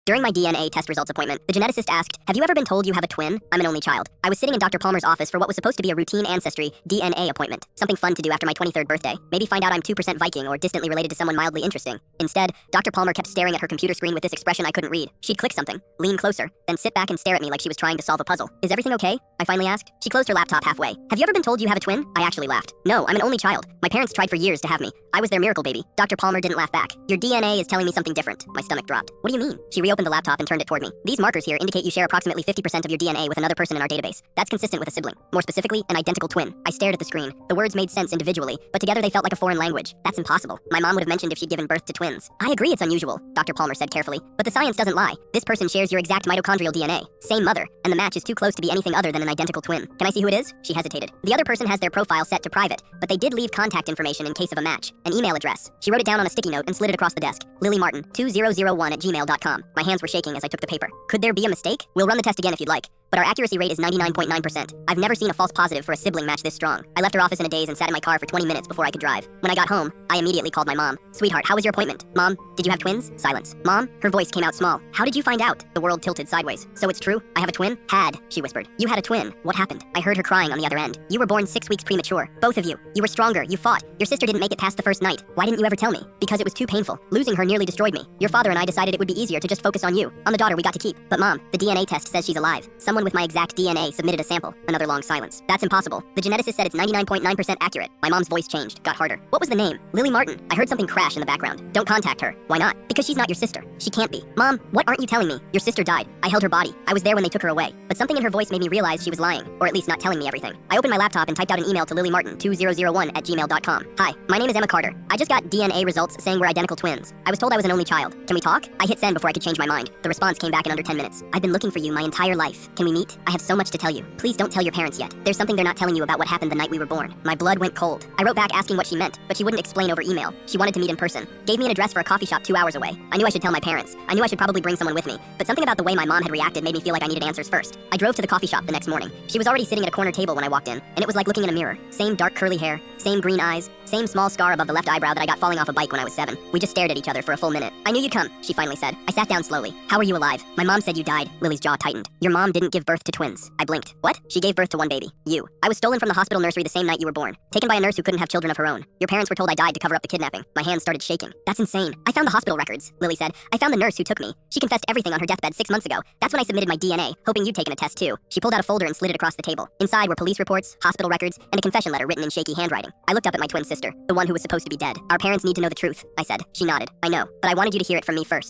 During my DNA test results appointment, the geneticist asked, "Have you ever been told you have a twin?" I'm an only child. I was sitting in Dr. Palmer's office for what was supposed to be a routine ancestry DNA appointment. Something fun to do after my 23rd birthday. Maybe find out I'm 2% Viking or distantly related to someone mildly interesting. Instead, Dr. Palmer kept staring at her computer screen with this expression I couldn't read. She'd click something, lean closer, then sit back and stare at me like she was trying to solve a puzzle. "Is everything okay?" I finally asked. She closed her laptop halfway. "Have you ever been told you have a twin?" I actually laughed. "No, I'm an only child. My parents tried for years to have me. I was their miracle baby." Dr. Palmer didn't laugh back. "Your DNA is telling me something different." My stomach dropped. "What do you mean?" She reopened the laptop and turned it toward me. "These markers here indicate you share approximately 50% of your DNA with another person in our database. That's consistent with a sibling. More specifically, an identical twin." I stared at the screen. The words made sense individually, but together they felt like a foreign language. "That's impossible. My mom would have mentioned if she'd given birth to twins." "I agree it's unusual," Dr. Palmer said carefully, "but the science doesn't lie. This person shares your exact mitochondrial DNA. Same mother, and the match is too close to be anything other than an identical twin. Can I see who it is?" She hesitated. "The other person has their profile set to private, but they did leave contact information in case of a match. An email address." She wrote it down on a sticky note and slid it across the desk. LilyMartin2001@gmail.com. My hands were shaking as I took the paper. "Could there be a mistake? We'll run the test again if you'd like, but our accuracy rate is 99.9%. I've never seen a false positive for a sibling match this strong." I left her office in a daze and sat in my car for 20 minutes before I could drive. When I got home, I immediately called my mom. "Sweetheart, how was your appointment?" "Mom, did you have twins?" Silence. "Mom?" Her voice came out small. "How did you find out?" The world tilted sideways. "So it's true? I have a twin?" "Had," she whispered. "You had a twin. What happened?" I heard her crying on the other end. "You were born 6 weeks premature. Both of you. You were stronger. You fought. Your sister didn't make it past the first night. Why didn't you ever tell me?" "Because it was too painful. Losing her nearly destroyed me. Your father and I decided it would be easier to just focus on you, on the daughter we got to keep." "But Mom, the DNA test says she's alive. Someone with my exact DNA submitted a sample." Another long silence. "That's impossible. The geneticist said it's 99.9% accurate." My mom's voice changed, got harder. "What was the name?" "Lily Martin." I heard something crash in the background. "Don't contact her." "Why not?" "Because she's not your sister. She can't be." "Mom, what aren't you telling me?" "Your sister died. I held her body. I was there when they took her away." But something in her voice made me realize she was lying, or at least not telling me everything. I opened my laptop and typed out an email to LilyMartin2001@gmail.com. "Hi, my name is Emma Carter. I just got DNA results saying we're identical twins. I was told I was an only child. Can we talk?" I hit send before I could change my mind. The response came back in under 10 minutes. "I've been looking for you my entire life. Can we meet? I have so much to tell you. Please don't tell your parents yet. There's something they're not telling you about what happened the night we were born." My blood went cold. I wrote back asking what she meant, but she wouldn't explain over email. She wanted to meet in person. Gave me an address for a coffee shop 2 hours away. I knew I should tell my parents. I knew I should probably bring someone with me, but something about the way my mom had reacted made me feel like I needed answers first. I drove to the coffee shop the next morning. She was already sitting at a corner table when I walked in, and it was like looking in a mirror. Same dark curly hair, same green eyes, same small scar above the left eyebrow that I got falling off a bike when I was 7. We just stared at each other for a full minute. "I knew you'd come," she finally said. I sat down slowly. "How are you alive?" "My mom said you died." Lily's jaw tightened. "Your mom didn't give birth to twins." I blinked. "What?" "She gave birth to one baby. You. I was stolen from the hospital nursery the same night you were born. Taken by a nurse who couldn't have children of her own. Your parents were told I died to cover up the kidnapping." My hands started shaking. "That's insane." "I found the hospital records," Lily said. "I found the nurse who took me. She confessed everything on her deathbed 6 months ago. That's when I submitted my DNA, hoping you'd taken a test too." She pulled out a folder and slid it across the table. Inside were police reports, hospital records, and a confession letter written in shaky handwriting. I looked up at my twin sister, the one who was supposed to be dead. "Our parents need to know the truth," I said. She nodded. "I know, but I wanted you to hear it from me first."